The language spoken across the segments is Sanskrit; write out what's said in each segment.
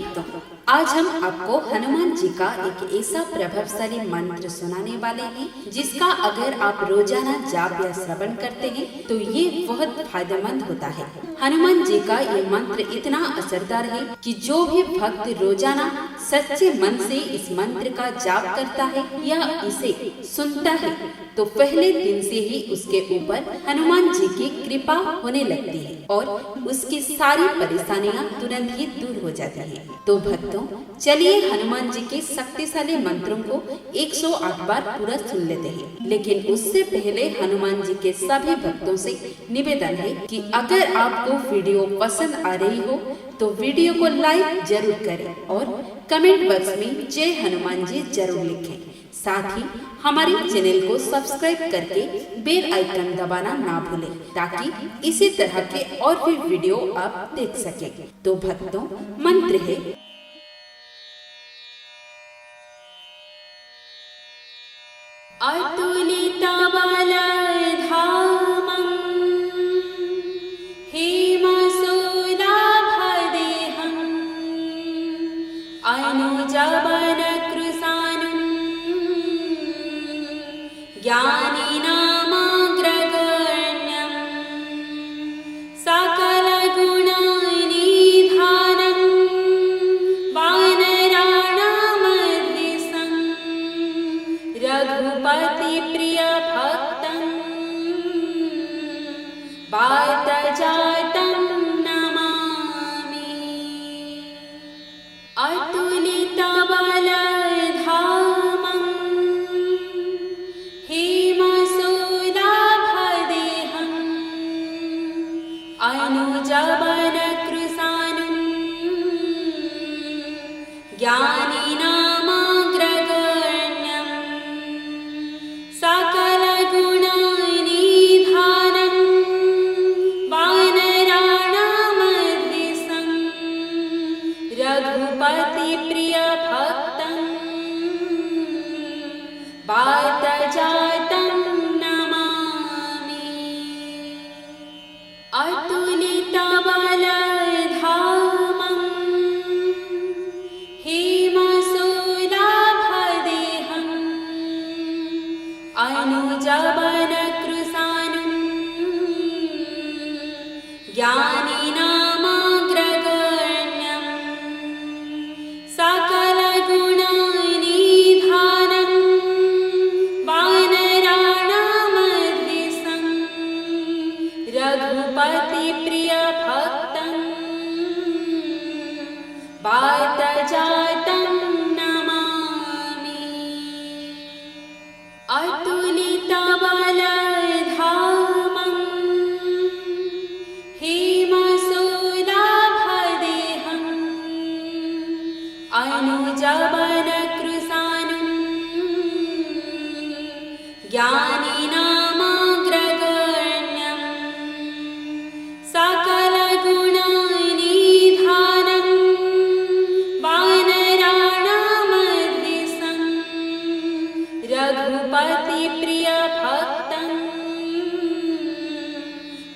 भक्तों, आज हम आपको हनुमान जी का एक ऐसा प्रभावशाली मंत्र सुनाने वाले हैं जिसका अगर आप रोजाना जाप या श्रवण करते हैं तो ये बहुत फायदेमंद होता है। हनुमान जी का ये मंत्र इतना असरदार है कि जो भी भक्त रोजाना सच्चे मन से इस मंत्र का जाप करता है या इसे सुनता है तो पहले दिन से ही उसके ऊपर हनुमान जी की कृपा होने लगती है और उसकी सारी परेशानियां तुरंत ही दूर हो जाती हैं। तो भक्तों, चलिए हनुमान जी के शक्तिशाली मंत्रों को 108 बार पूरा सुन लेते हैं। लेकिन उससे पहले हनुमान जी के सभी भक्तों से निवेदन है कि अगर आपको वीडियो पसंद आ रही हो तो वीडियो को लाइक जरूर करें और कमेंट बॉक्स में जय हनुमान जी जरूर लिखें। साथ ही हमारे चैनल को सब्सक्राइब करके बेल आइकन दबाना ना भूलें ताकि इसी तरह के और भी वीडियो आप देख सकें। तो भक्तों, मंत्र है अतुलित बलधामं हेमशूलाभदेहम् अनुजवनकृशानुं ज्ञानिनामग्रगण्यं सकलगुणनिधानं वानराणामध्यस्थं रघुपतिप्रियभक्तं वातजातं नमामि। अतुलितबलधामं हेमशूलाभदेहम् अनुजवनकृशानुं ज्ञानिनामग्रगण्यं सकलगुणनिधानं वानराणामध्यस्थं रघुपतिप्रियभक्तं वातजातं नमामि। अतुलितबलधामं हेमशूलाभदेहम् अनुजवनकृशानुं ज्ञानिनामग्रगण्यं सकलगुणनिधानं वानराणामध्यस्थं रघुपतिप्रियभक्तं वातजातं नमामि। अतुलितबलधामं हेमशूलाभदेहम् अनुजवनकृशानुं ज्ञानिनामग्रगण्यं सकलगुणनिधानं वानराणामध्यस्थं रघुपतिप्रियभक्तं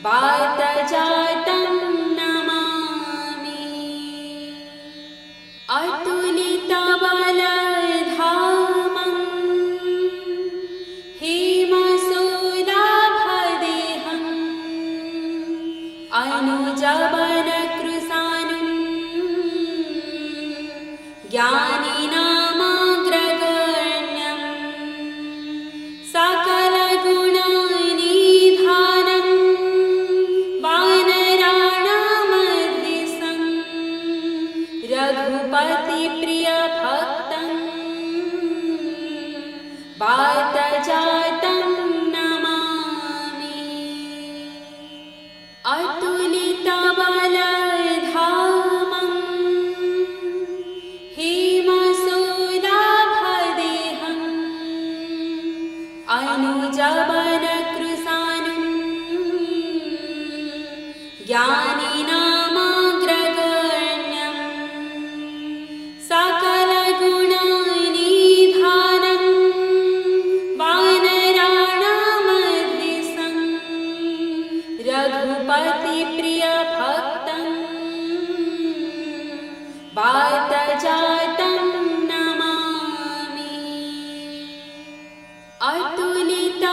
वातजातं नमामि। अतुलितबलधामं हेमशूलाभदेहम् अनुजवनकृशानुं ज्ञानिनामग्रगण्यं सकलगुणनिधानं वानराणामध्यस्थं रघुपतिप्रियभक्तं वातजातं नमामि। अतुलितबलधामं हेमशूलाभदेहम् अनुजवनकृशानुं ज्ञानिनामग्रगण्यं सकलगुणनिधानं वानराणामध्यस्थं रघुपतिप्रियभक्तं वातजातं नमामि। अतुलितबलधामं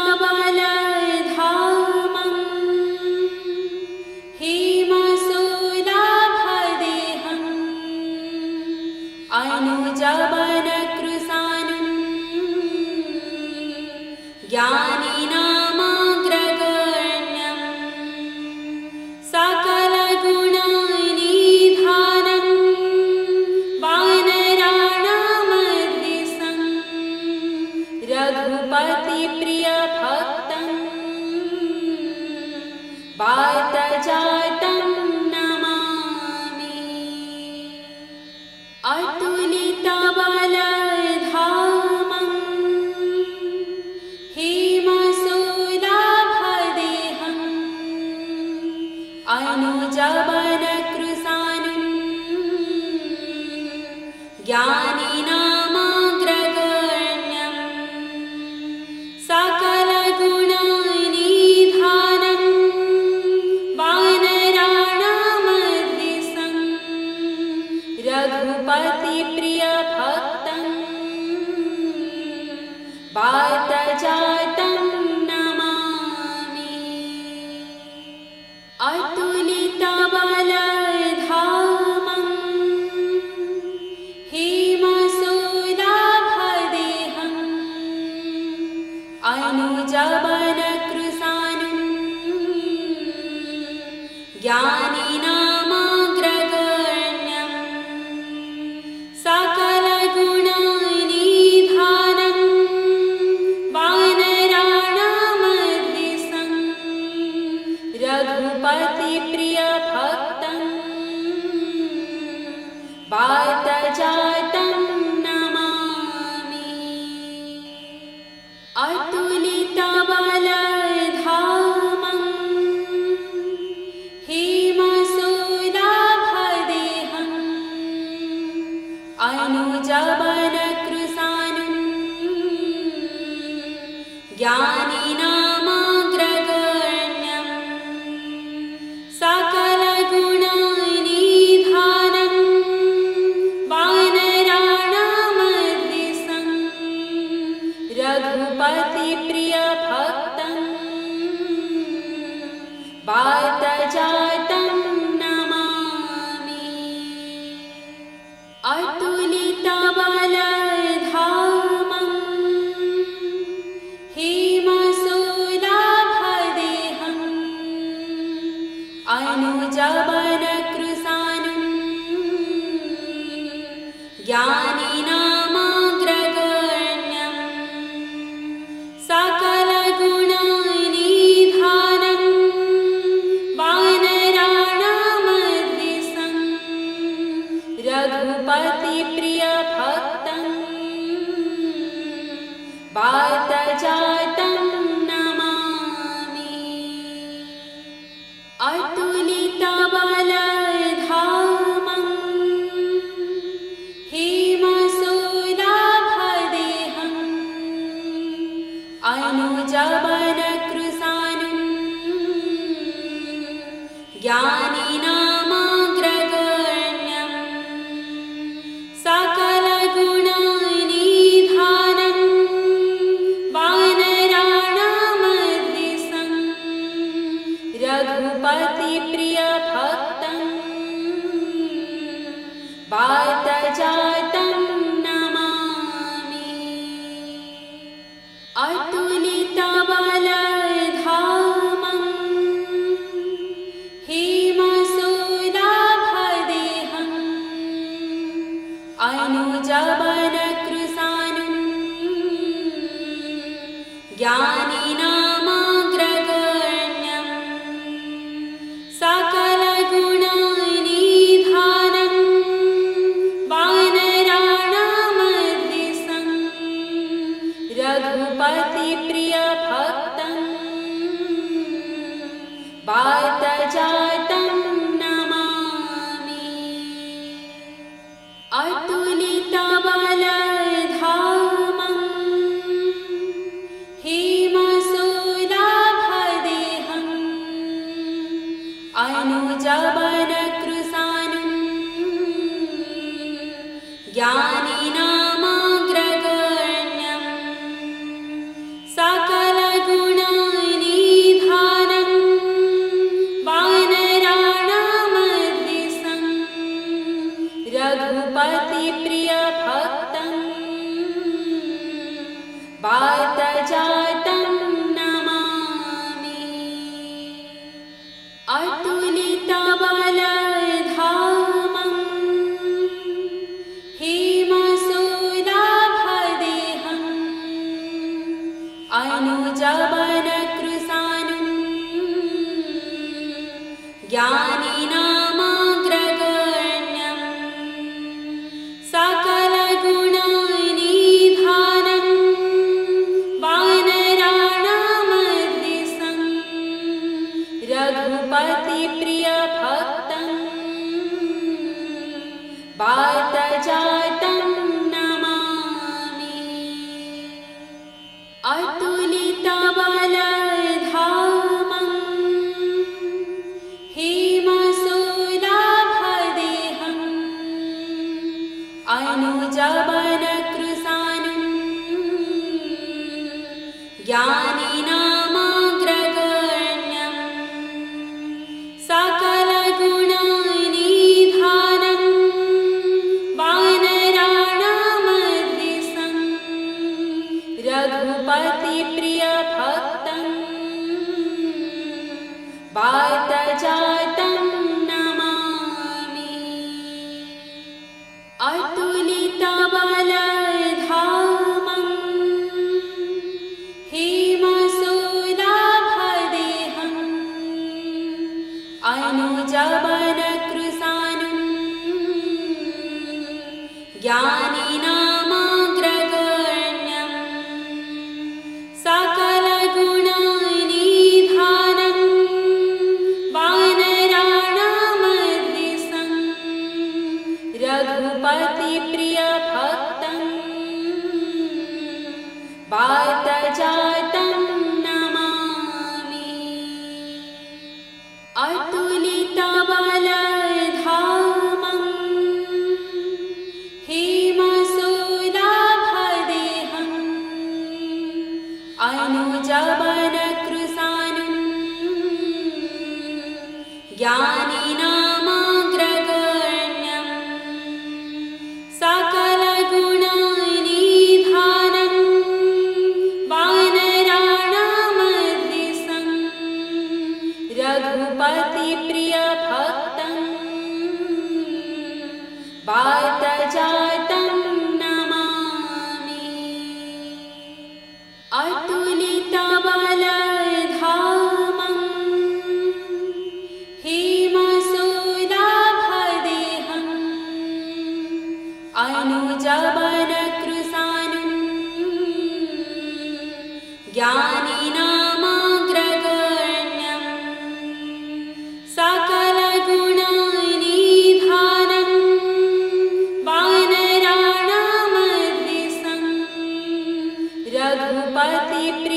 हेमशूलाभदेहम् अनुजवनकृशानुं ज्ञानिनामग्रगण्यं सकलगुणनिधानं वानराणामध्यस्थं रघुपतिप्रियभक्तं वातजातं नमामि। अतुलितबलधामं हेमशूलाभदेहम् अनुजवनकृशानुं ज्ञानिनामग्रगण्यं सकलगुणनिधानं वानराणामध्यस्थं रघुपतिप्रियभक्तं वातजातं नमामि। अतुलितबलधामं हेमशूलाभदेहम् अनुजवनकृशानुं ज्ञानिनामग्रगण्यं सकलगुणनिधानं वानराणामध्यस्थं रघुपतिप्रियभक्तं वातजातं नमामि। अतुलितबलधामं हेमशूलाभदेहम् अनुजवनकृशानुं ज्ञानिनामग्रगण्यं सकलगुणनिधानं वानराणामध्यस्थं रघुपतिप्रियभक्तं वातजातं नमामि। अतुलितबलधामं हेमशूलाभदेहम् अनुजवनकृशानुं ज्ञानिनामग्रगण्यं सकलगुणनिधानं वानराणामध्यस्थं रघुपतिप्रियभक्तं वातजातं नमामि। अतुलितबलधामं हेमशूलाभदेहम् अनुजवनकृशानुं ज्ञानिनामग्रगण्यं सकलगुणनिधानं वानराणामध्यस्थं रघुपतिप्रियभक्तं वातजातं नमामि। अतुलितबलधामं हेमशूलाभदेहम् अनुजवनकृशानुं ज्ञानिनामग्रगण्यं सकलगुणनिधानं वानराणामध्यस्थं रघुपतिप्रियभक्तं वातजातं नमामि। अतुलितबलधामं हेमशूलाभदेहम् अनुजवनकृशानुं ज्ञानिनामग्रगण्यं सकलगुणनिधानं वानराणामर्दिशं रघुपतिप्रियभक्तं वातजातं नमामि। अतुलितबलधामं हेमशूलाभदेहम् अनुजवनकृशानुं ज्ञानिनामग्रगण्यं सकलगुणनिधानं वानराणामर्दिशं रघुपतिप्रियभक्तं वातजातं नमामि। अतुलितबलधामं हेमशूलाभदेहम् अनुजवनकृशानुं ज्ञानिनामग्रगण्यं सकलगुणनिधानं वानराणामर्दिशं रघुपतिप्रियभक्तं वातजातं नमामि। अतुलितबलधामं हेमशूलाभदेहम् अनुजवनकृशानुं ज्ञानिनामग्रगण्यं सकलगुणनिधानं वानराणामर्दिशं रघुपतिप्रियभक्तं वातजातं नमामि। अतुलितबलधामं हेमशूलाभदेहम् अनुजवनकृशानुं ज्ञानिनामग्रगण्यं सकलगुणनिधानं वानराणामर्दिशं रघुपतिप्रियभक्तं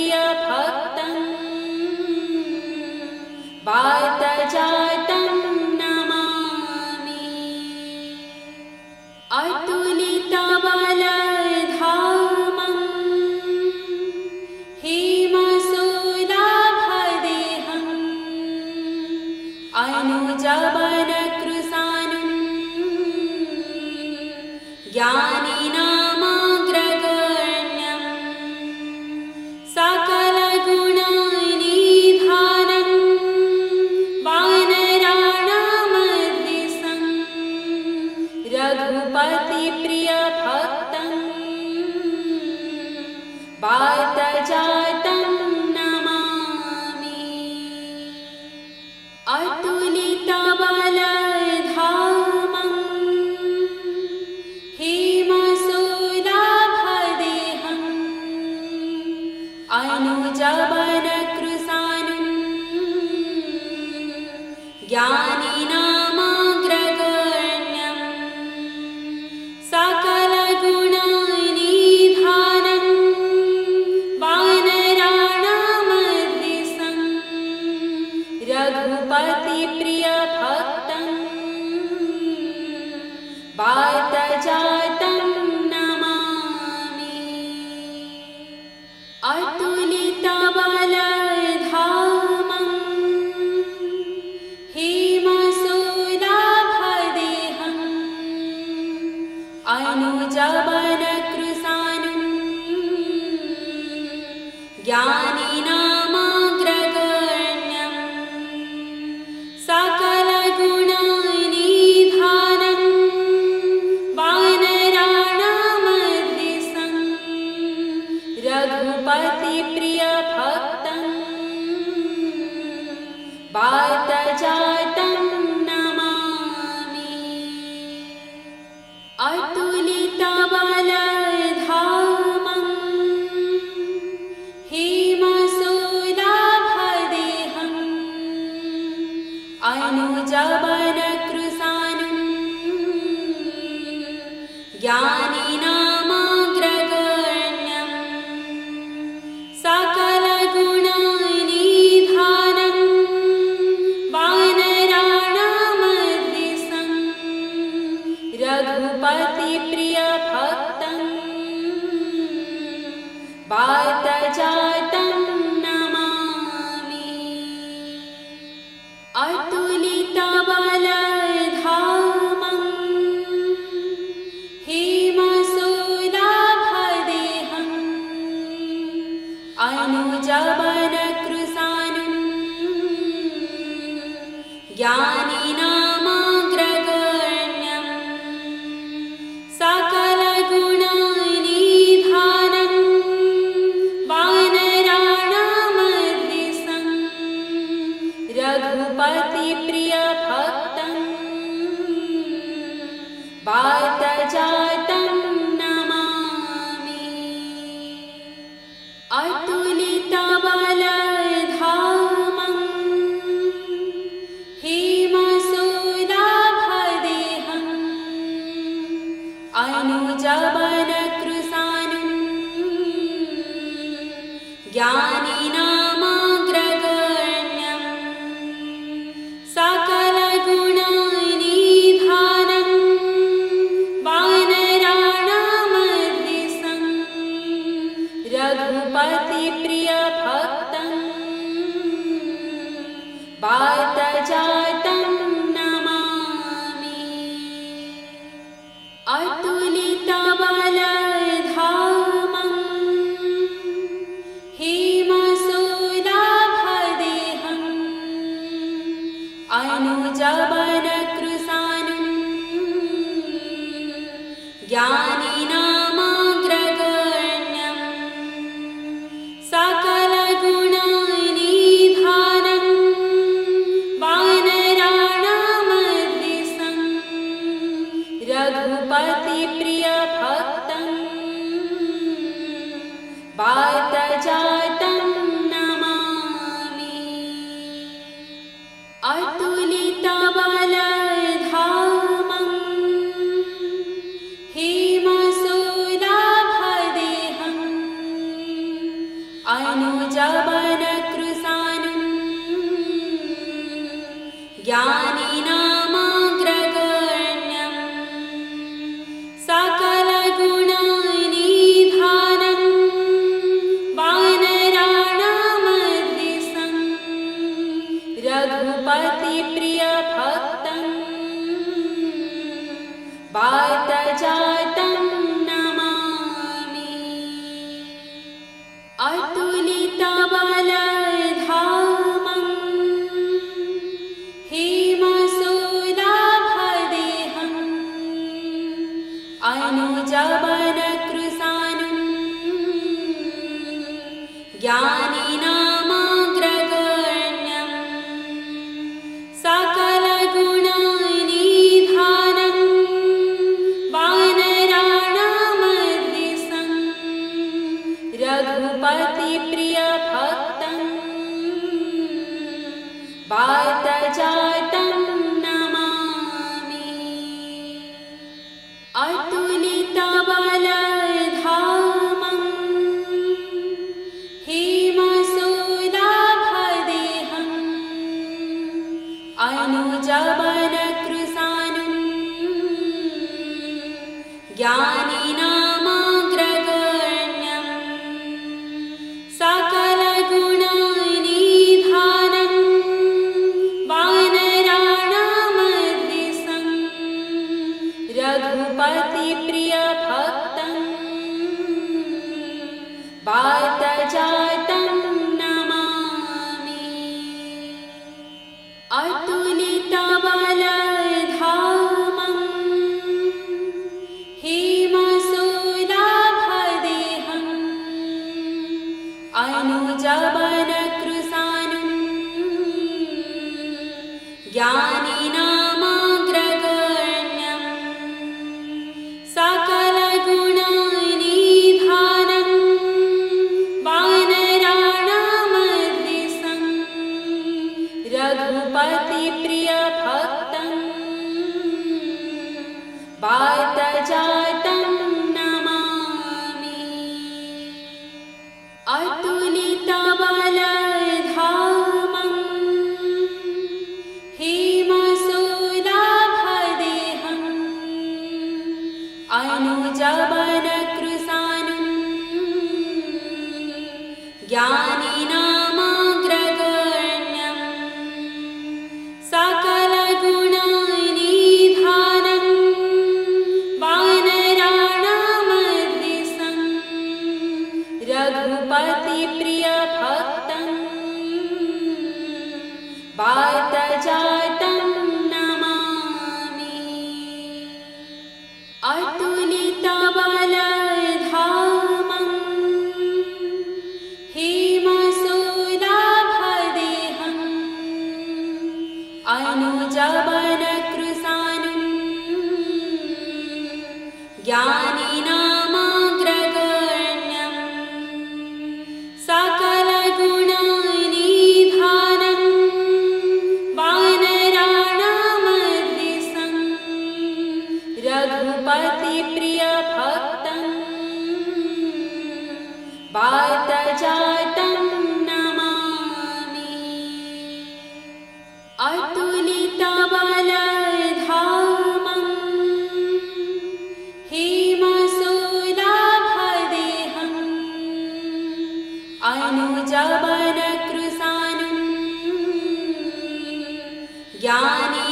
वातजातं नमामि। अतुलितबलधामं हेमशूलाभदेहम् अनुजवनकृशानुं ज्ञानिनामग्रगण्यं सकलगुणनिधानं वानराणामर्दिशं रघुपतिप्रियभक्तं वातजातं नमामि। अतुलितबलधामं हेमशूलाभदेहम् अनुजवनकृशानुं ज्ञानिनामग्रगण्यं सकलगुणनिधानं वानराणामर्दिशं रघुपतिप्रियभक्तं वातजातं नमामि। अतुलितबलधामं हेमशूलाभदेहम् अनुजवनकृशानुं ज्ञानिनामग्रगण्यं सकलगुणनिधानं वानराणामर्दिशं रघुपतिप्रियभक्तं वातजातं अनुजवनकृशानुं ज्ञानिनामग्रगण्यं सकलगुणनिधानं वानराणामर्दिशं रघुपतिप्रियभक्तं वातजातं नमामि। अतुलितबलधामं हेमशूलाभदेहं अनुजवनकृशानुं ज्ञानिनामग्रगण्यं सकलगुणनिधानं वानराणामर्दिशं रघुपतिप्रियभक्तं वातजातं नमामि। अतुलितबलधामं हेमशूलाभदेहं अनुजवनकृशानुं ज्ञानिनामग्रगण्यं सकलगुणनिधानं वानराणामर्दिशं रघुपतिप्रियभक्तं वातजातं नमामि। अतुलितबलधामं हेमशूलाभदेहं अनुजवनकृशानुं ज्ञानिनामग्रगण्यं सकलगुणनिधानं वानराणामर्दिशं रघुपतिप्रियभक्तं वातजातं नमामि। अतुलितबलधामं हेमशूलाभदेहं अनुजवनकृशानुं ज्ञानिनामग्रगण्यं सकलगुणनिधानं वानराणामर्दिशं रघुपतिप्रियभक्तं वातजातं नमामि। अतुलितबलधामं हेमशूलाभदेहं अनुजवनकृशानुं ज्ञानिनामग्रगण्यं सकलगुणनिधानं वानराणामर्दिशं रघुपतिप्रियभक्तं वातजातं नमामि। अतुलितबलधामं हेमशूलाभदेहं अनुजवनकृशानुं ज्ञानिनामग्रगण्यं सकलगुणनिधानं वानराणामर्दिशं रघुपतिप्रियभक्तं वातजातं नमामि। अतुलितबलधामं हेमशूलाभदेहं अनुजवनकृशानुं ज्ञानिनामग्रगण्यं सकलगुणनिधानं वानराणामर्दिशं रघुपति प्रिय भक्तं वातजातं नमामि। अतुलितबलधामं हेमशूलाभदेहम् अनुजवनकृशानुं ज्ञानिनामग्रगण्यं सकलगुणनिधानं वानराणामर्दिशं रघुपतिप्रियभक्तं वातजातं नमामि। अतुलितबलधामं हेमशूलाभदेहम् अनुजवनकृशानुं ज्ञानिनामग्रगण्यं सकलगुणनिधानं वानराणामर्दिशं रघुपतिप्रियभक्तं वातजातं नमामि। अतुलितबलधामं हेमशूलाभदेहम् अनुजवनकृशानुं ज्ञानिनामग्रगण्यं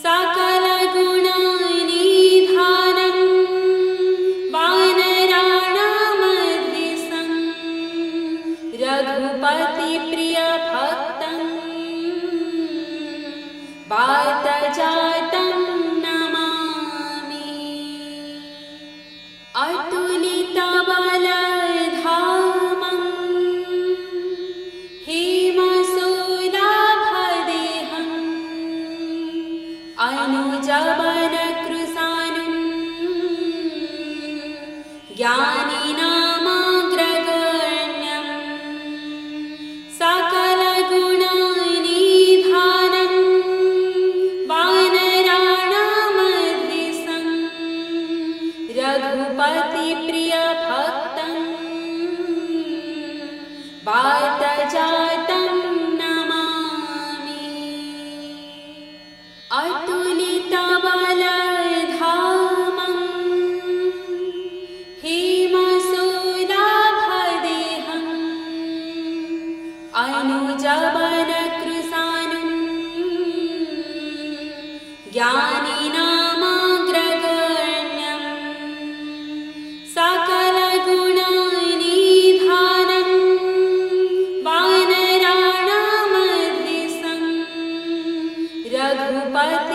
सकलगुणनिधानं वानराणामर्दिशं रघुपतिप्रियभक्तं वातजातं नमामि। अतुलितबलधामं हेमशूलाभदेहम् अनुजवनकृशानुं ज्ञानिनामग्रगण्यं सकलगुणनिधानं वानराणामर्दिशं रघुपतिप्रियभक्तं वातजातं नमामि। अतुलितबलधामं हेमशूलाभदेहम् अनुजवनकृशानुं ज्ञानिनामग्रगण्यं सकलगुणनिधानं वानराणामर्दिशं रघुपतिप्रियभक्तं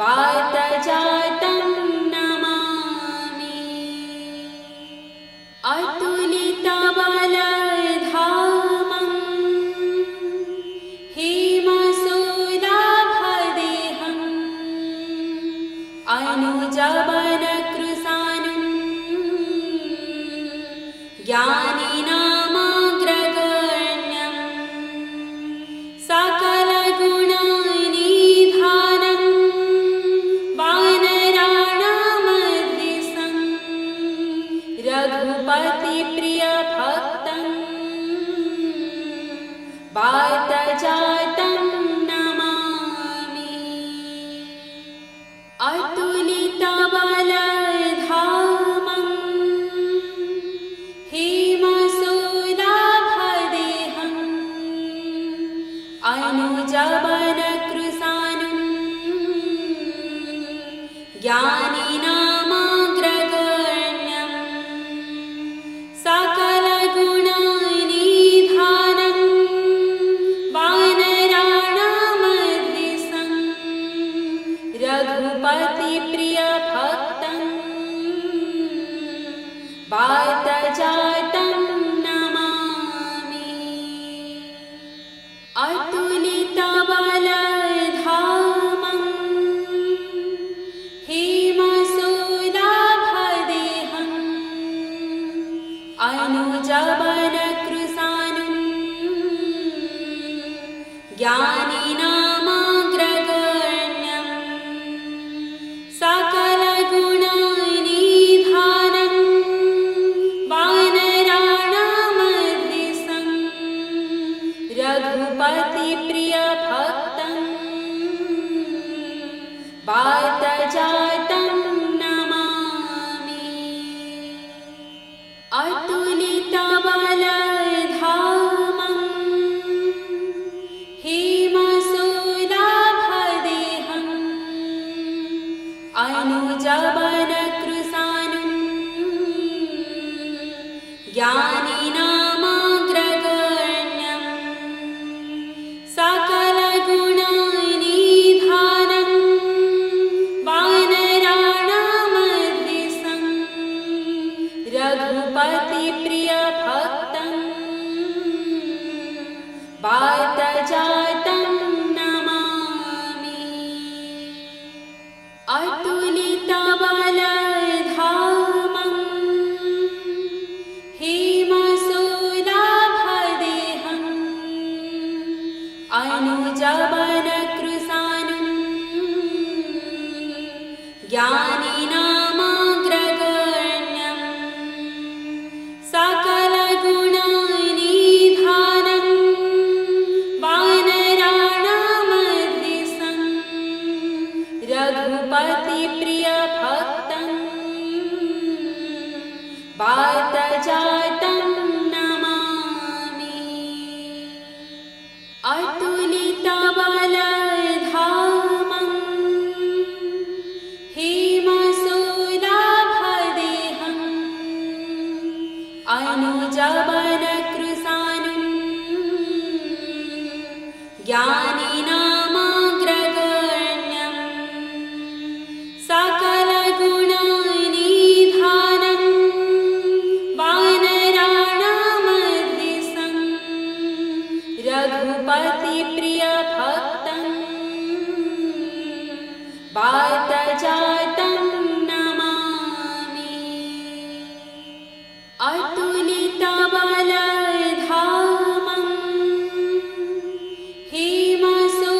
वातजातं नमामि। अतुलितबलधामं हेमशूलाभदेहम् अनुजवनकृशानुं ज्ञानिनामग्रगण्यं सकलगुणनिधानं वानराणामर्दिशं रघुपतिप्रियभक्तं वातजातं नमामि। अतुलितबलधामं हेमशूलाभदेहम् अनुजवनकृशानुं ज्ञानिनामग्रगण्यं सकलगुणनिधानं वानराणामर्दिशं रघुपतिप्रियभक्तं वातजातं नमामि। अतुलितबलधामं हेमशूलाभदेहम् अनुजवनकृशानुं ज्ञानिनामग्रगण्यं सकलगुणनिधानं वानराणामर्दिशं रघुपतिप्रियभक्तं वातजातं नमामि। अतुलितबलधामं हेमशूलाभदेहं अनुजवनकृशानुं ज्ञानिनामग्रगण्यं सकलगुणनिधानं वानराणामर्दिशं रघुपतिप्रियभक्तं वातजातं नमामि। अतुलितबलधामं हेमशूलाभदेहं अनुजवनकृशानुं ज्ञानिनामग्रगण्यं सकलगुणनिधानं वानराणामर्दिशं रघुपतिप्रियभक्तं वातजातं नमामि। अतुलितबलधामं हेमशूलाभदेहं अनुजवनकृशानुं ज्ञानिनामग्रगण्यं सकलगुणनिधानं वानराणामर्दिशं रघुपतिप्रियभक्तं वातजातं नमामि। अतुलितबलधामं हेमशूलाभदेहं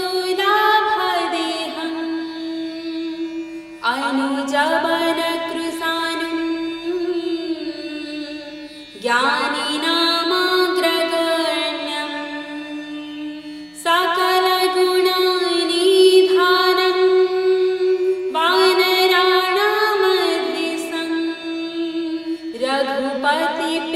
अनुजवनकृशानुं ज्ञानिनामग्रगण्यं सकलगुणनिधानं वानराणामर्दिशं रघुपतिप्रियभक्तं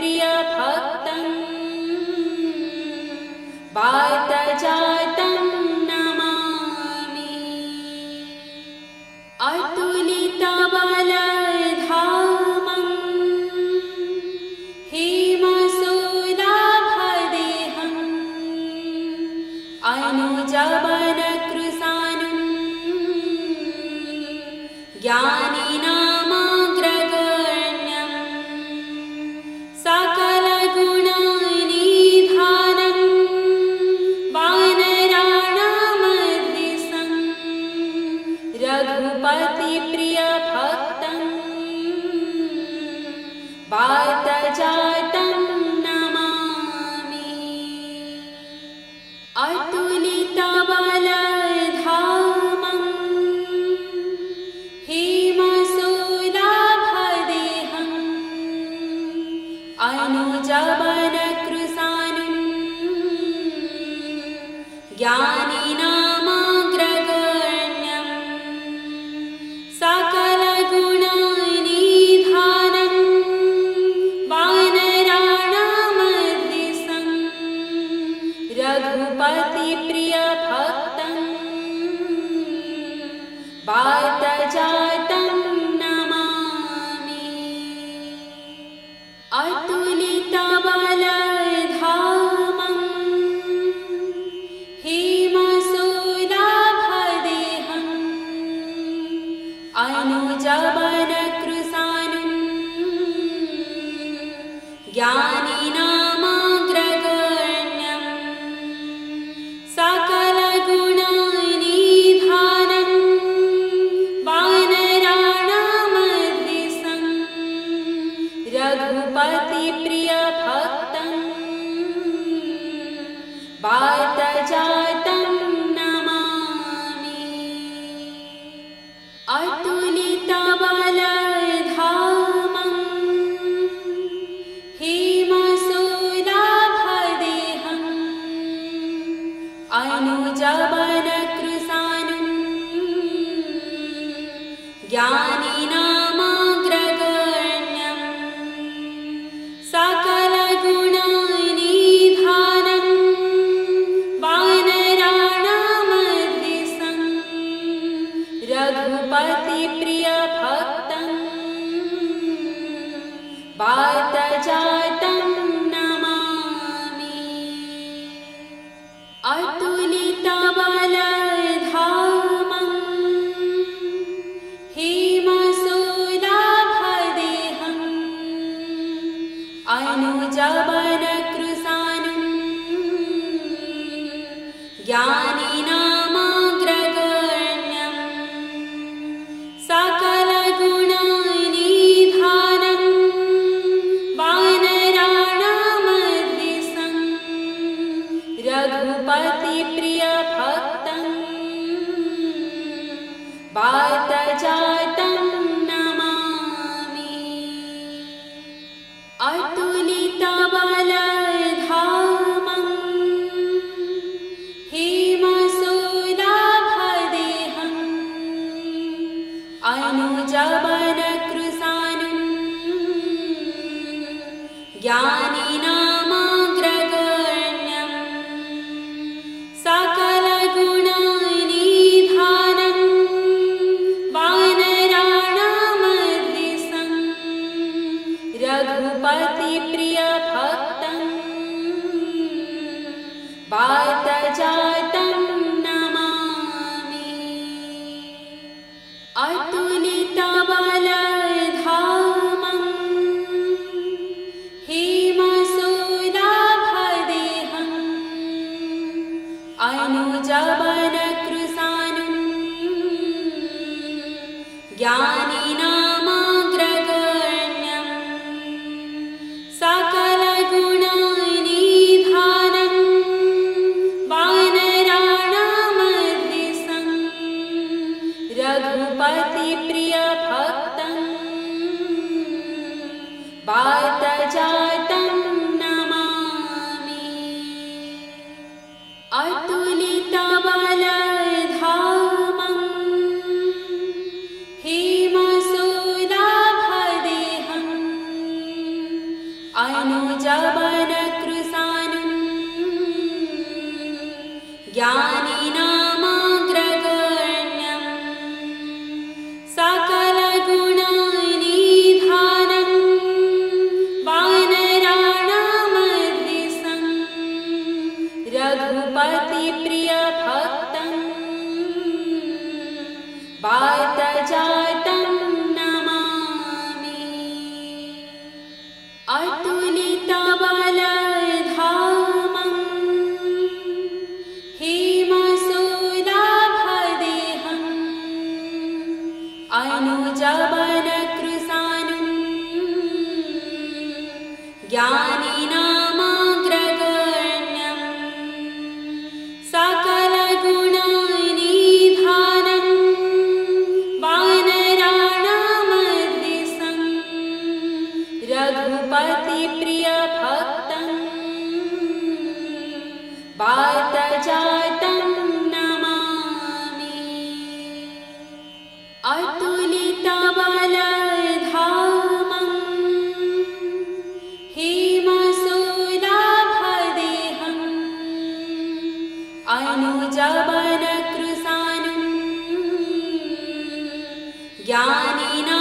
वातजातं नमामि। अतुलितबलधामं हेमशूलाभदेहं अनुजवनकृशानुं ज्ञानिनामग्रगण्यं सकलगुणनिधानं वानराणामर्दिशं रघुपतिप्रियभक्तं वातजातं नमामि। अतुलितबलधामं हेमशूलाभदेहं अनुजवनकृशानुं ज्ञानिनामग्रगण्यं सकलगुणनिधानं वानराणामर्दिशं रघुपतिप्रियभक्तं वातजातं नमामि। अतुलितबलधामं हेमशूलाभदेहं अनुजवनकृशानुं ज्ञानिनामग्रगण्यं सकलगुणनिधानं वानराणामर्दिशं रघु रघुपति प्रिय भक्तं वातजातं नमामि। अतुलितबलधामं हेमशूलाभदेहम् अनुजवनकृशानुं ज्ञानिनामग्रगण्यं सकलगुणनिधानं वानराणामर्दिशं रघुपतिप्रियभक्तं वातजातं नमामि। अतुलितबलधामं हेमशूलाभदेहम् अनुजवनकृशानुं ज्ञानिनामग्रगण्यं सकलगुणनिधानं वानराणामर्दिशं रघुपतिप्रियभक्तं वातजातं नमामि। अतुलितबलधामं हेमशूलाभदेहम् अनुजवनकृशानुं ज्ञानिनामग्रगण्यं सकलगुणनिधानं वानराणामर्दिशं रघुपतिप्रियभक्तं वातजातं नमामि। अतुलितबलधामं हेमशूलाभदेहम् अनुजवनकृशानुं ज्ञानिनामग्रगण्यं सकलगुणनिधानं वानराणामर्दिशं रघुपतिप्रियभक्तं वातजातं नमामि। अतुलितबलधामं हेमशूलाभदेहम् अनुजवनकृशानुं ज्ञानिनामग्रगण्यं सकलगुणनिधानं वानराणामर्दिशं रघुपतिप्रियभक्तं वातजातं नमामि। अतुलितबलधामं हेमशूलाभदेहम् अनुजवनकृशानुं ज्ञानिनामग्रगण्यं सकलगुणनिधानं वानराणामर्दिशं रघुपतिप्रियभक्तं वातजातं नमामि। अतुलितबलधामं हेमशूलाभदेहम् अनुजवनकृशानुं ज्ञानिनामग्रगण्यं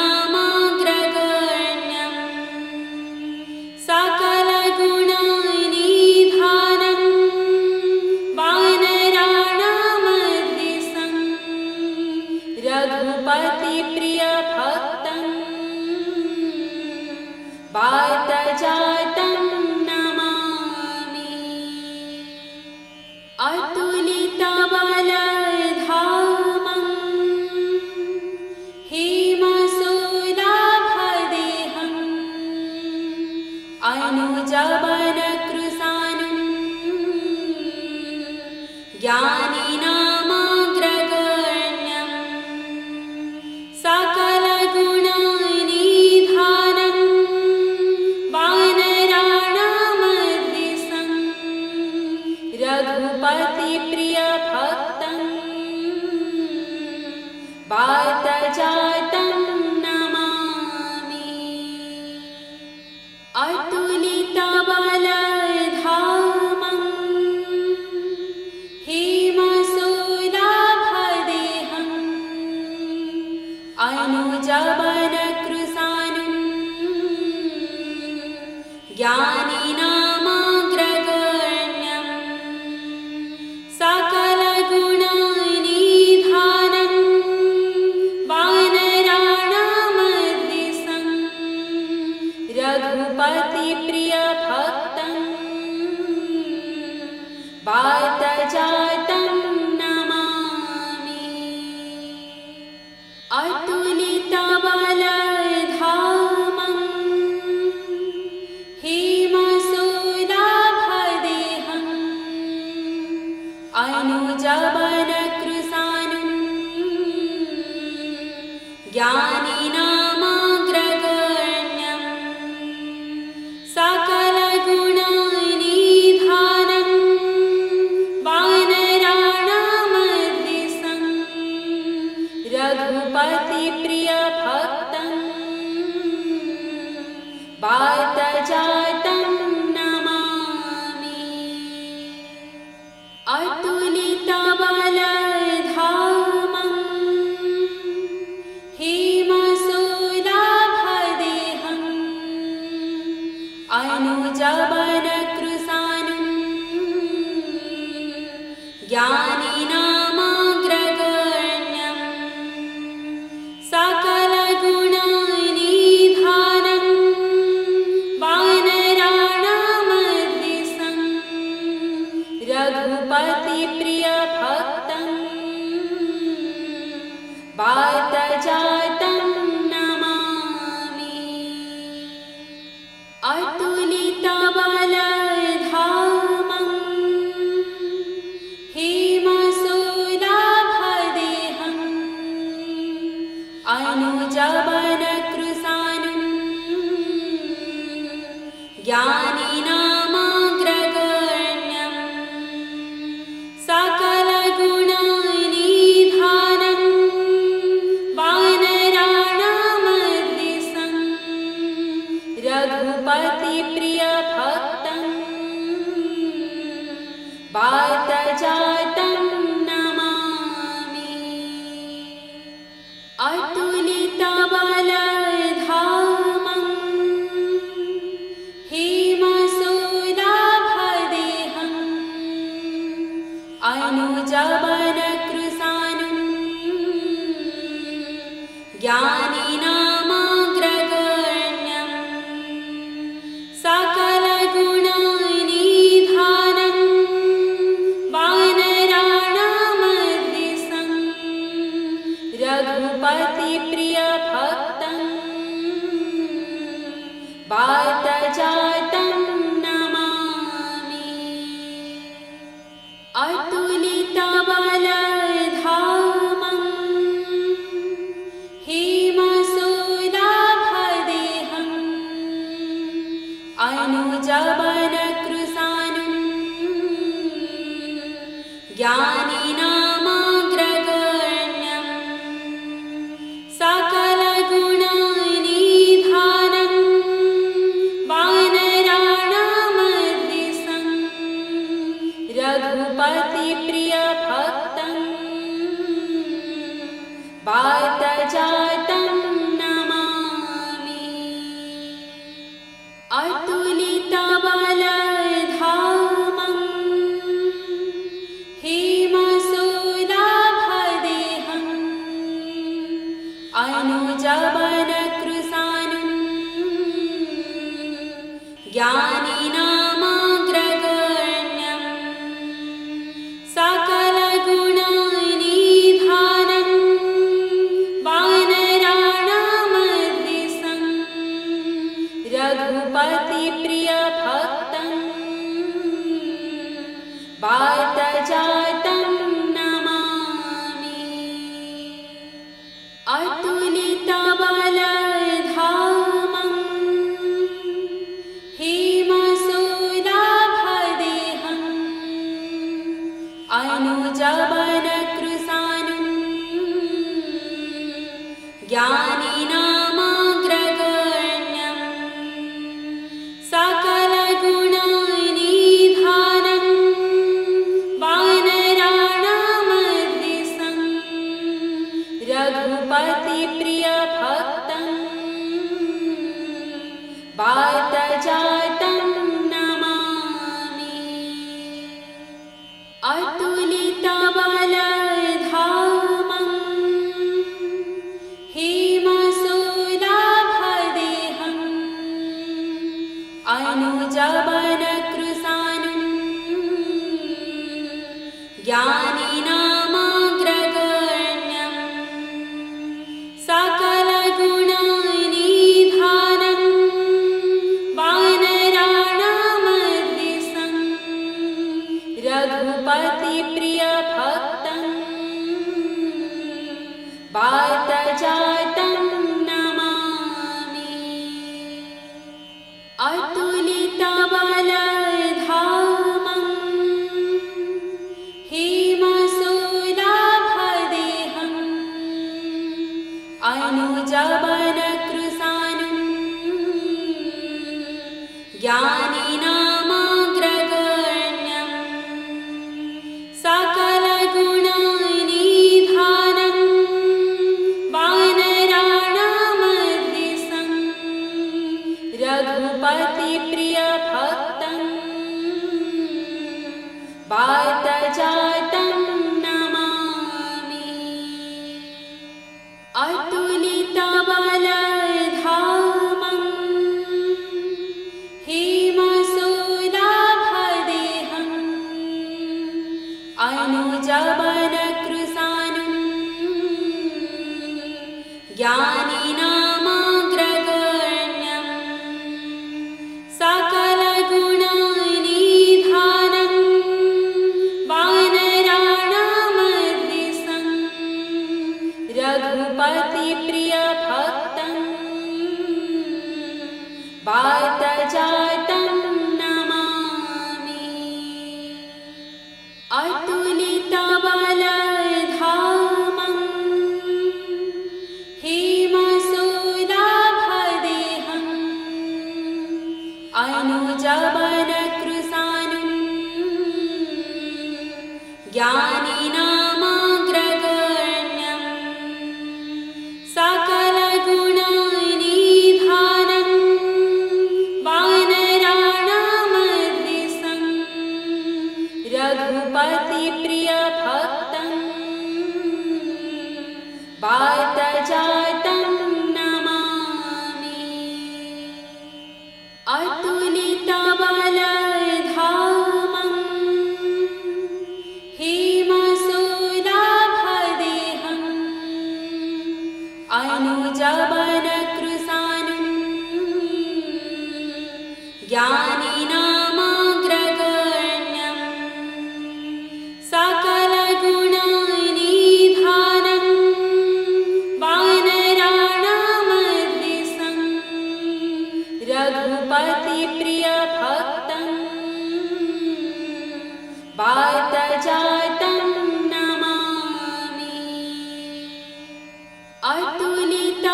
सकलगुणनिधानं वानराणामर्दिशं रघुपतिप्रियभक्तं वातजातं नमामि। अतुलितबलधामं हेमशूलाभदेहम् अनुजवनकृशानुं ज्ञानिनामग्रगण्यं सकलगुणनिधानं वानराणामर्दिशं रघुपतिप्रियभक्तं वातजातं नमामि। अतुलितबलधामं हेमशूलाभदेहं अनुजवनकृशानुं ज्ञानिनामग्रगण्यं सकलगुणनिधानं वानराणामर्दिशं रघुपतिप्रियभक्तं वातजातं नमामि। अतुलितबलधामं हेमशूलाभदेहं अनुजवनकृशानुं ज्ञानिनामग्रगण्यं सकलगुणनिधानं वानराणामर्दिशं रघुपतिप्रियभक्तं वातजातं नमामि। अतुलितबलधामं हेमशूलाभदेहं अनुजवनकृशानुं ज्ञानिनामग्रगण्यं सकलगुणनिधानं वानराणामर्दिशं रघुपतिप्रियभक्तं वातजातं नमामि। अतुलितबलधामं हेमशूलाभदेहं अनुजवनकृशानुं ज्ञानिनामग्रगण्यं सकलगुणनिधानं वानराणामर्दिशं रघुपतिप्रियभक्तं वातजातं नमामि। अतुलितबलधामं हेमशूलाभदेहं अनुजवनकृशानुं ज्ञानिनामग्रगण्यं सकलगुणनिधानं वानराणामर्दिशं रघुपतिप्रियभक्तं वातजातं नमामि। अतुलितबलधामं हेमशूलाभदेहं अनुजवनकृशानुं ज्ञानिनामग्रगण्यं सकलगुणनिधानं वानराणामर्दिशं रघुपतिप्रियभक्तं वातजातं नमामि। अतुलितबलधामं हेमशूलाभदेहं अनुजवनकृशानुं ज्ञानिनामग्रगण्यं सकलगुणनिधानं वानराणामर्दिशं रघुपतिप्रियभक्तं प्रियभक्तं वातजातं नमामि। अतुलितबलधामं हेमशूलाभदेहम् अनुजवनकृशानुं ज्ञानिनामग्रगण्यं सकलगुणनिधानं वानराणामर्दिशं रघुपतिप्रियभक्तं वातजातं नमामि। अतुलितबलधामं हेमशूलाभदेहम् अनुजवनकृशानुं ज्ञानिनामग्रगण्यं सकलगुणनिधानं वानराणामर्दिशं रघुपतिप्रियभक्तं वातजातं नमामि। अतुलितबलधामं हेमशूलाभदेहम् अनुजवनकृशानुं ज्ञानिनामग्रगण्यं सकलगुणनिधानं वानराणामर्दिशं रघुपतिप्रियभक्तं वातजातं नमामि। अतुलितबलधामं हेमशूलाभदेहम् अनुजवनकृशानुं ज्ञानिनामग्रगण्यं सकलगुणनिधानं वानराणामर्दिशं रघुपतिप्रियभक्तं वातजातं नमामि। अतुलितबलधामं हेमशूलाभदेहम् अनुजवनकृशानुं ज्ञानिनामग्रगण्यं सकलगुणनिधानं वानराणामर्दिशं रघुपतिप्रियभक्तं वातजातं नमामि। अतुलितबलधामं हेमशूलाभदेहम् अनुजवनकृशानुं ज्ञानिनामग्रगण्यं सकलगुणनिधानं वानराणामर्दिशं रघुपतिप्रियभक्तं वातजातं नमामि। अतुलितबलधामं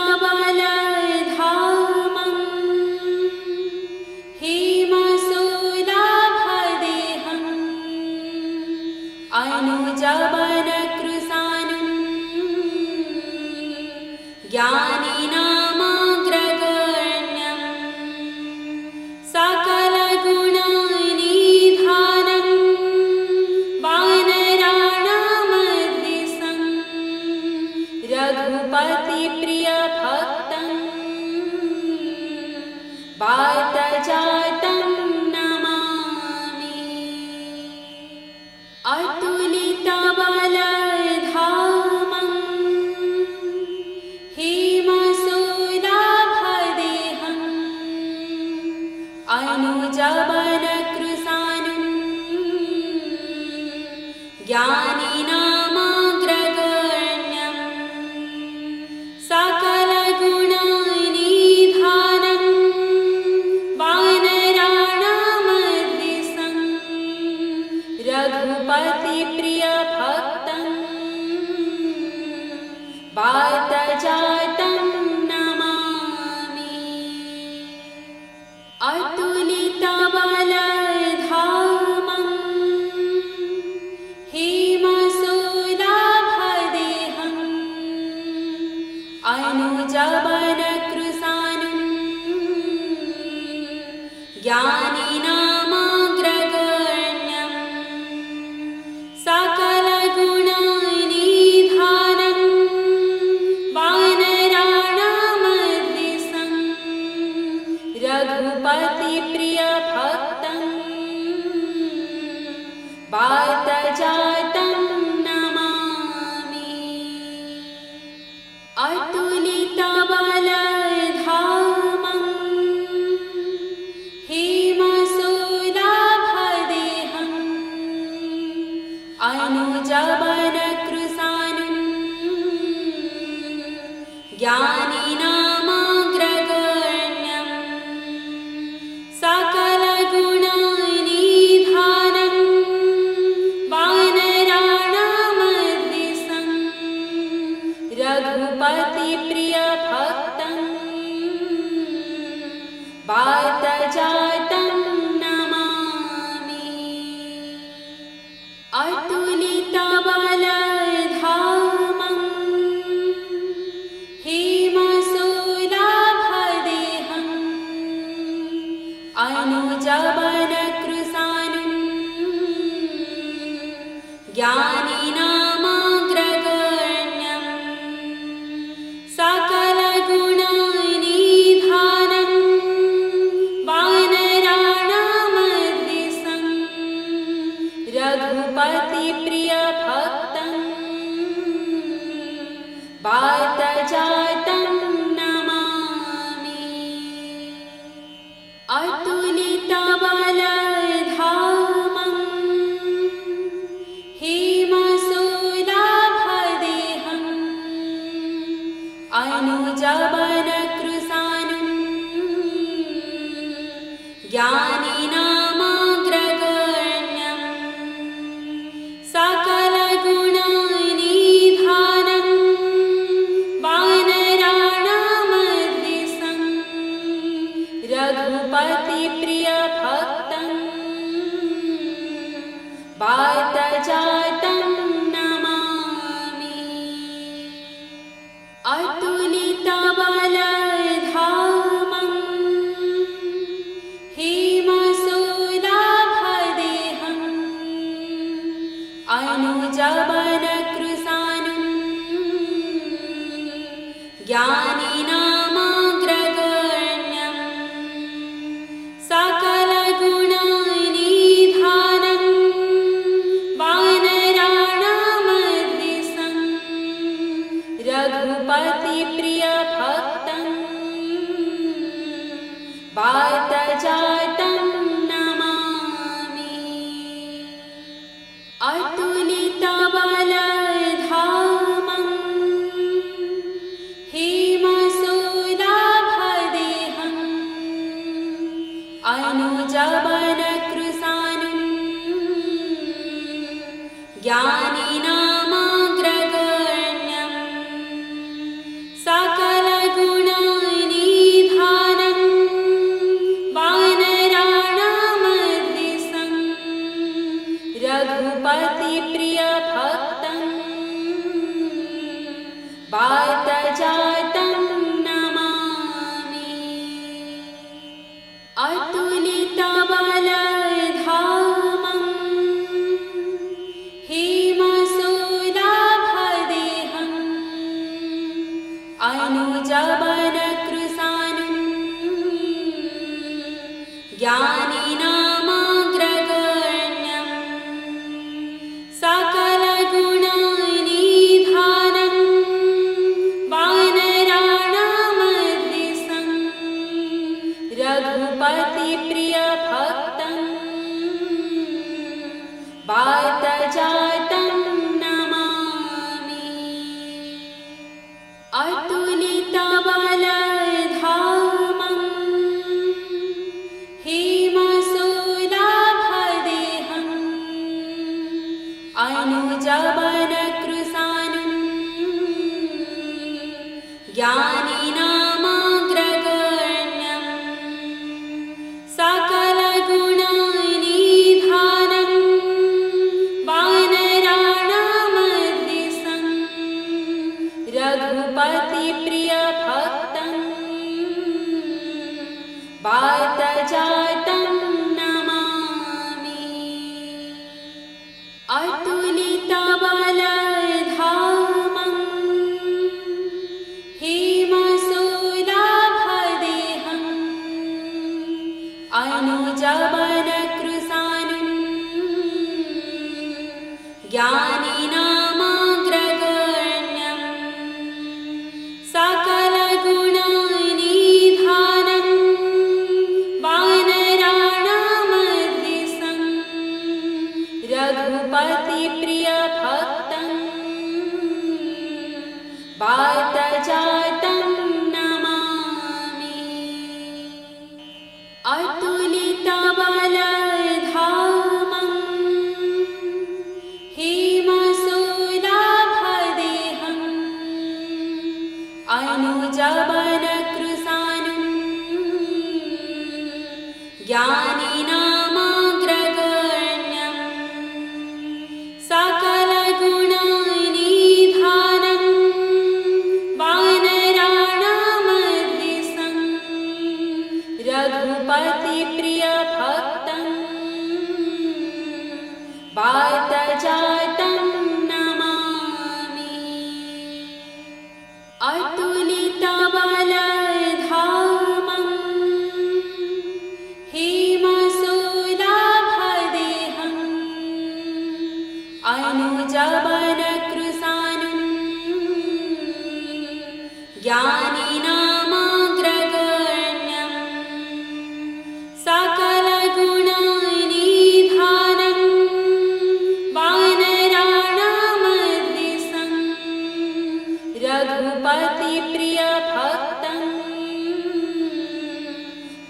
हेमशूलाभदेहम् अनुजवनकृशानुं ज्ञानिनामग्रगण्यं सकलगुणनिधानं अनुजवनकृशानुं ज्ञानिनामग्रगण्यं सकलगुणनिधानं वानराणामर्दिशं रघुपतिप्रियभक्तं वातजातं नमामि। अतुलितबलधामं हेमशूलाभदेहं अनुजवनकृशानुं ज्ञानिनामग्रगण्यं सकलगुणनिधानं वानराणामर्दिशं रघुपतिप्रियभक्तं वातजातं नमामि। अतुलितबलधामं हेमशूलाभदेहं अनुजवनकृशानुं ज्ञानिनामग्रगण्यं सकलगुणनिधानं वानराणामर्दिशं रघुपतिप्रियभक्तं वातजातं नमामि। अतुलितबलधामं हेमशूलाभदेहं अनुजवनकृशानुं ज्ञानिनामग्रगण्यं सकलगुणनिधानं वानराणामर्दिशं रघुपतिप्रियभक्तं वातजातं नमामि। अतुलितबलधामं हेमशूलाभदेहं अनुजवनकृशानुं ज्ञानिनामग्रगण्यं सकलगुणनिधानं वानराणामर्दिशं रघुपतिप्रियभक्तं वातजातं नमामि। अतुलितबलधामं हेमशूलाभदेहं अनुजवनकृशानुं ज्ञानिनामग्रगण्यं सकलगुणनिधानं वानराणामर्दिशं रघुपतिप्रियभक्तं वातजातं नमामि। अतुलितबलधामं हेमशूलाभदेहं अनुजवनकृशानुं ज्ञानिनामग्रगण्यं सकलगुणनिधानं वानराणामर्दिशं रघुपतिप्रियभक्तं वातजातं नमामि। अतुलितबलधामं हेमशूलाभदेहं अनुजवनकृशानुं ज्ञानिनामग्रगण्यं सकलगुणनिधानं वानराणामर्दिशं रघुपतिप्रिय अनुजवनकृशानुं ज्ञानिनामग्रगण्यं सकलगुणनिधानं वानराणामध्यस्थं रघुपतिप्रियभक्तं वातजातं नमामि। अतुलितबलधामं हेमशूलाभदेहम् अनुजवनकृशानुं ज्ञानिनामग्रगण्यं सकलगुणनिधानं वानराणामध्यस्थं रघुपतिप्रियभक्तं वातजातं नमामि। अतुलितबलधामं हेमशूलाभदेहम् अनुजवनकृशानुं ज्ञानिनामग्रगण्यं सकलगुणनिधानं वानराणामध्यस्थं रघुपतिप्रियभक्तं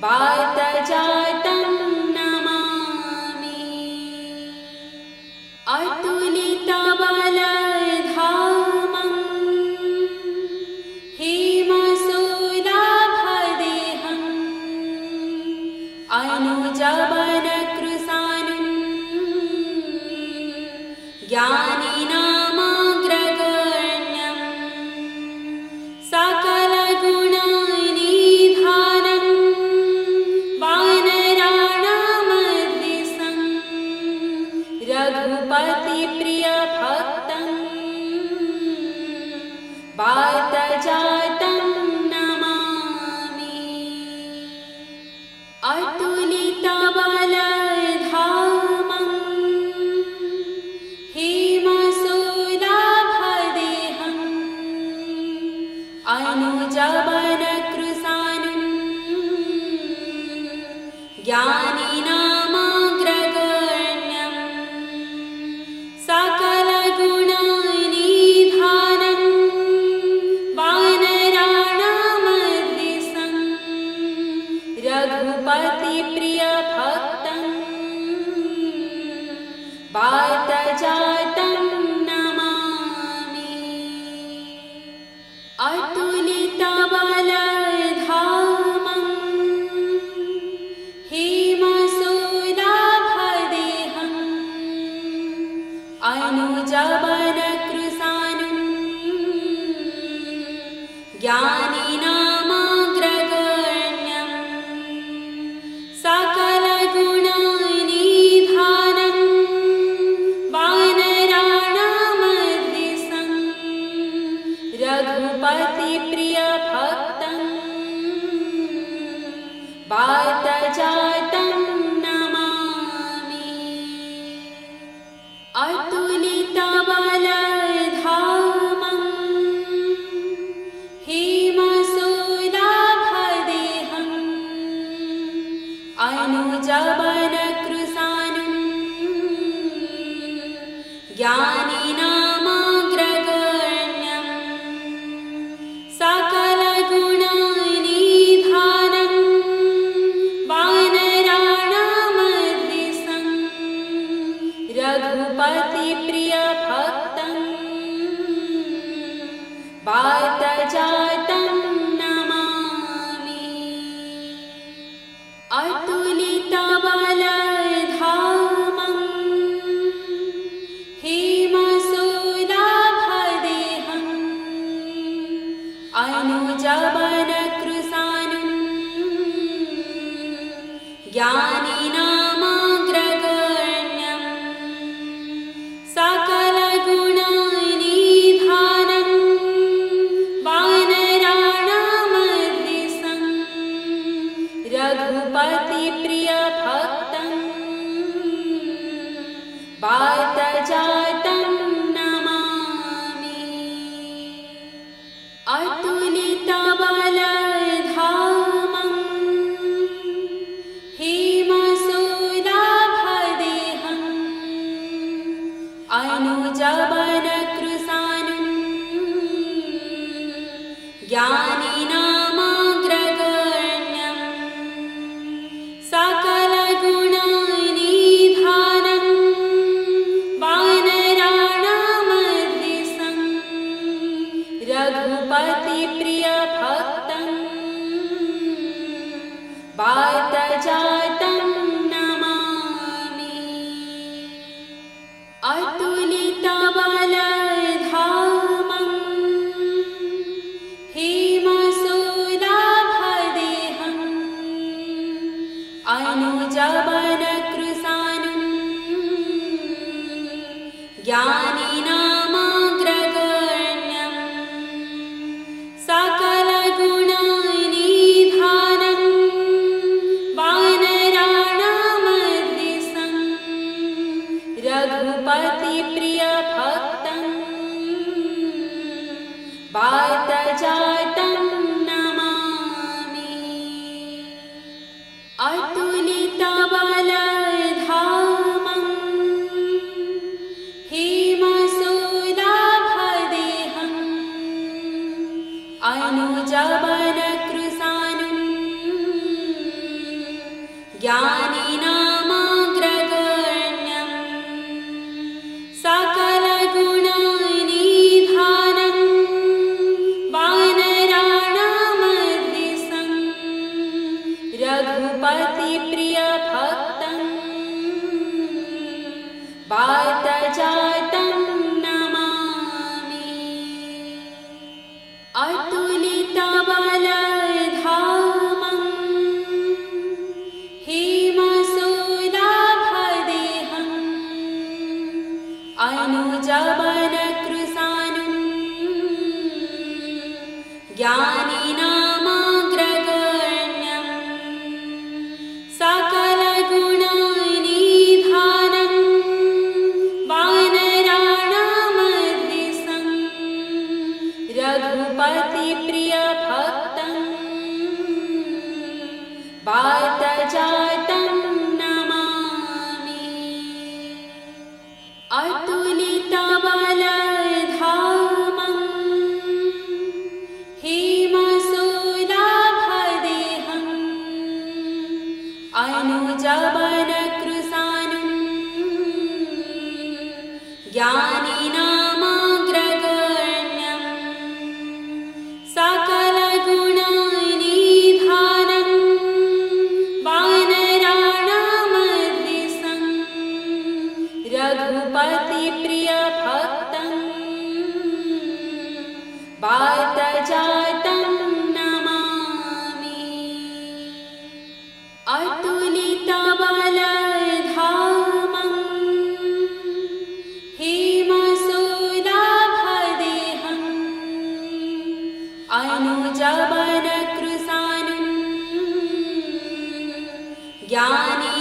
वातजातं नमामि। अतुलितबलधामं हेमशूलाभदेहम् अनुजवनकृशानुं ज्ञानिनामग्रगण्यं सकलगुणनिधानं वानराणामध्यस्थं रघुपतिप्रियभक्तं वातजातं नमामि। अतुलितबलधामं हेमशूलाभदेहम् अनुजवनकृशानुं ज्ञानिनामग्रगण्यं सकलगुणनिधानं वानराणामध्यस्थं रघुपतिप्रियभक्तं वातजातं नमामि। अतुलितबलधामं हेमशूलाभदेहम् अनुजवनकृशानुं ज्ञानिनामग्रगण्यं सकलगुणनिधानं वानराणामध्यस्थं रघुपतिप्रियभक्तं वातजातं नमामि। अतुलितबलधामं हेमशूलाभदेहम् अनुजवनकृशानुं ज्ञानिनामग्रगण्यं सकलगुणनिधानं वानराणामध्यस्थं रघुपतिप्रियभक्तं वातजातं नमामि। अतुलितबलधामं हेमशूलाभदेहम् अनुजवनकृशानुं ज्ञानिनामग्रगण्यं सकलगुणनिधानं वानराणामध्यस्थं रघुपतिप्रियभक्तं जबनकृसानुं ज्ञानिनामग्रगण्यं सकलगुणनिधानं वानराणामर्दिशं रघुपतिप्रियभक्तं वातजातं नमामि। अतुलितबलधामं हेमशूलाभदेहं अनुजबनकृसानुं ज्ञानिनामग्रगण्यं सकलगुणनिधानं वानराणामर्दिशं रघुपतिप्रियभक्तं वातजातं नमामि। अतुलितबलधामं हेमशूलाभदेहं अनुजबनकृसानुं ज्ञानिनामग्रगण्यं सकलगुणनिधानं वानराणामर्दिशं रघुपतिप्रियभक्तं वातजातं नमामि। अतुलितबलधामं हेमशूलाभदेहं अनुजबनकृसानुं ज्ञानिनामग्रगण्यं सकलगुणनिधानं वानराणामर्दिशं रघुपतिप्रियभक्तं वातजातं नमामि। अतुलितबलधामं हेमशूलाभदेहं अनुजबनकृसानुं ज्ञानिनामग्रगण्यं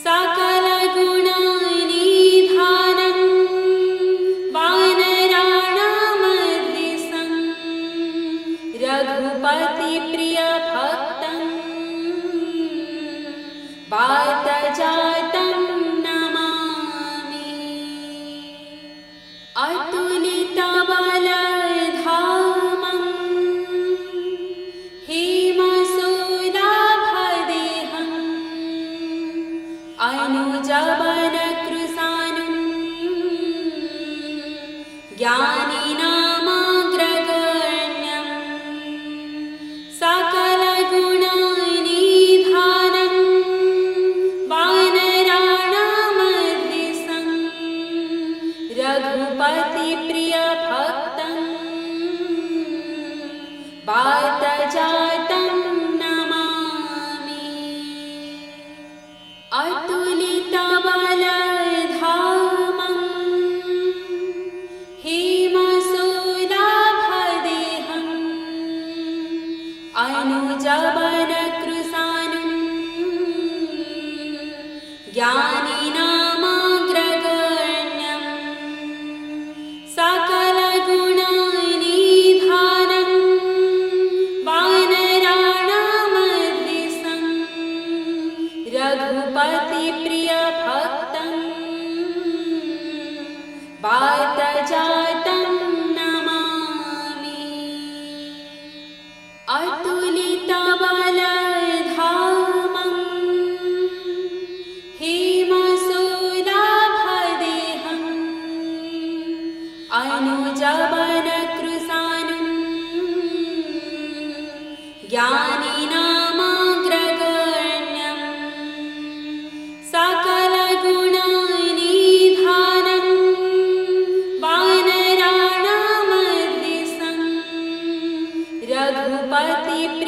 सकलगुणनिधानं वानराणामर्दिशं रघुपतिप्रियभक्तं वातजातं नमामि। अतुलितबलधामं हेमशूलाभदेहं अनुजबनकृसानुं ज्ञानिनामग्रगण्यं सकलगुणनिधानं वानराणामर्दिशं रघुपतिप्रियभक्तं वातजातं नमामि। अतुलितबलधामं हेमशूलाभदेहं अनुजबनकृसानुं ज्ञानिनामग्रगण्यं सकलगुणनिधानं वानराणामर्दिशं रघुपतिप्रियभक्तं वातजातं नमामि। अतुलितबलधामं हेमशूलाभदेहं अनुजबनकृसानुं ज्ञानिनामग्रगण्यं सकलगुणनिधानं वानराणामर्दिशं रघुपतिप्रियभक्तं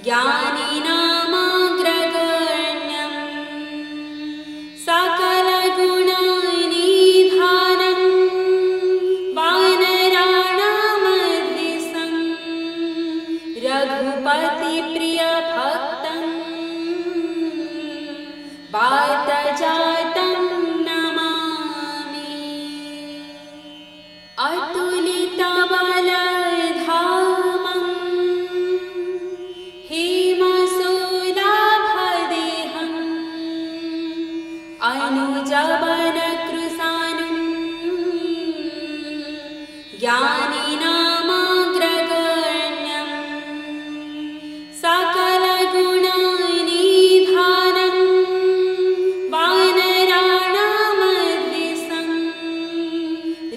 ज्ञानिनामग्रगण्यं सकलगुणनिधानं वानराणामध्यस्थं रघुपतिप्रियभक्तं वातजातं नमामि। अतुलितबलधामं हेमशूलाभदेहं अनुजवनकृशानुं ज्ञानिनामग्रगण्यं सकलगुणनिधानं वानराणामध्यस्थं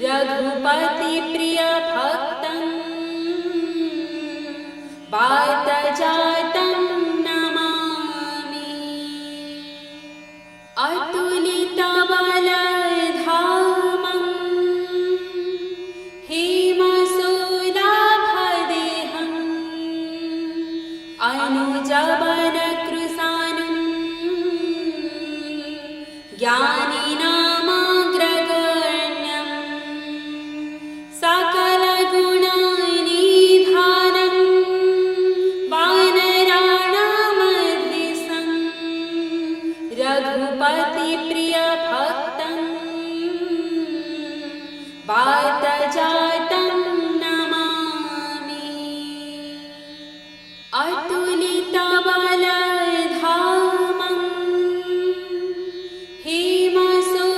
रघुपतिप्रियभक्तं वातजातं नमामि। अतुलितबलधामं हेमशूलाभदेहं अनुजवनकृशानुं ज्ञानिनामग्रगण्यं सकलगुणनिधानं वानराणामध्यस्थं रघुपतिप्रियभक्तं वातजातं नमामि। अतुलितबलधामं हेमशूलाभदेहं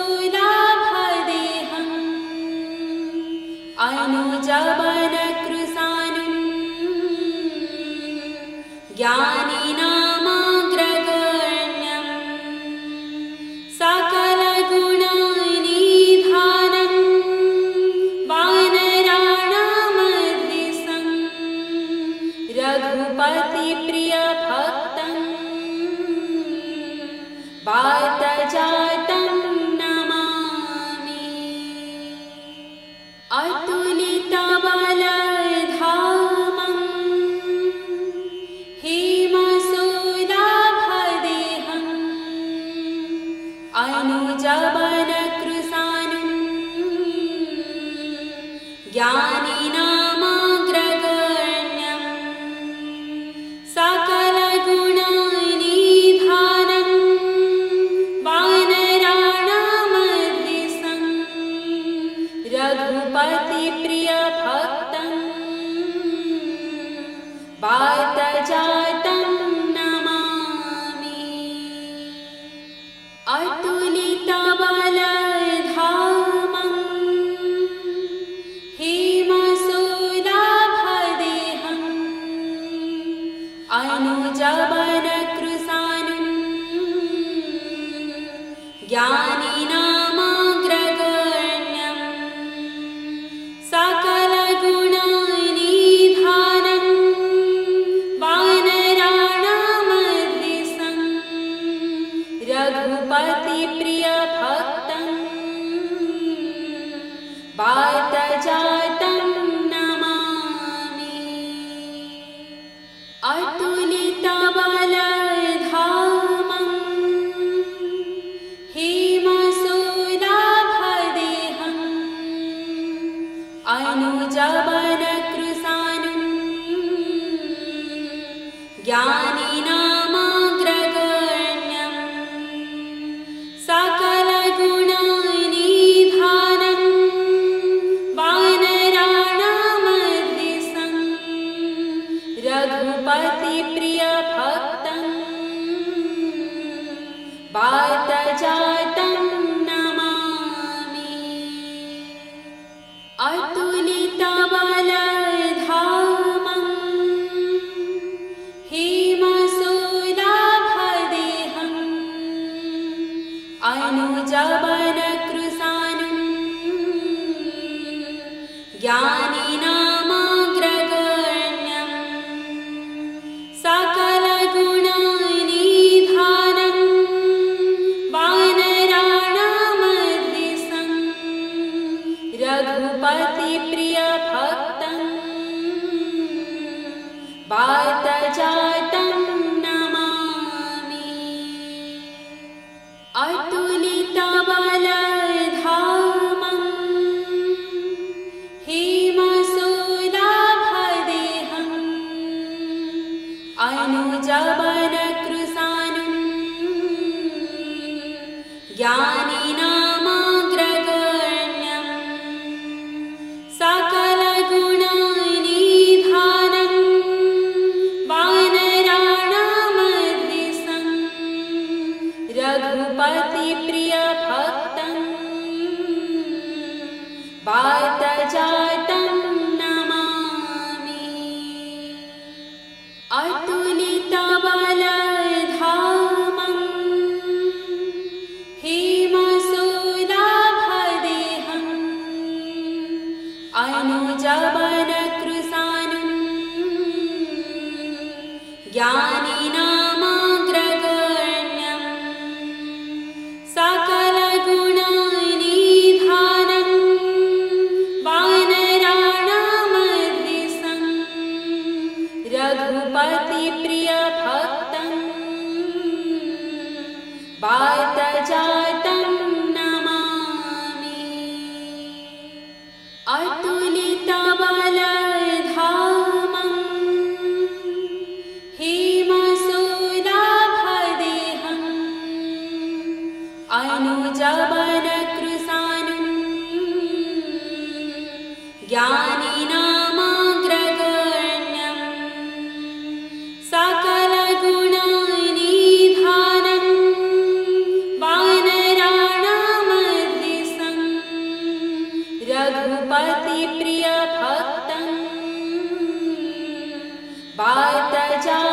अनुजवनकृशानुं ज्ञानिनामग्रगण्यं सकलगुणनिधानं वानराणामध्यस्थं रघुपतिप्रियभक्तं वातजातं नमामि। अतुलितबलधामं हेमशूलाभदेहं अनुजवनकृशानुं ज्ञानिनामग्रगण्यं सकलगुणनिधानं वानराणामध्यस्थं रघुपतिप्रियभक्तं वातजातं नमामि। अतुलितबलधामं हेमशूलाभदेहं अनुजवनकृशानुं ज्ञानिनामग्रगण्यं सकलगुणनिधानं वानराणामध्यस्थं रघुपतिप्रियभक्तं वातजातं नमामि। अतुलितबलधामं हेमशूलाभदेहं अनुजवनकृशानुं ज्ञानिनामग्रगण्यं सकलगुणनिधानं वानराणामध्यस्थं रघुपतिप्रियभक्तं वातजातं नमामि। अतुलितबलधामं हेमशूलाभदेहं अनुजवनकृशानुं ज्ञानिनामग्रगण्यं सकलगुणनिधानं वानराणामध्यस्थं रघुपतिप्रियभक्तं वातजातं पात्र जात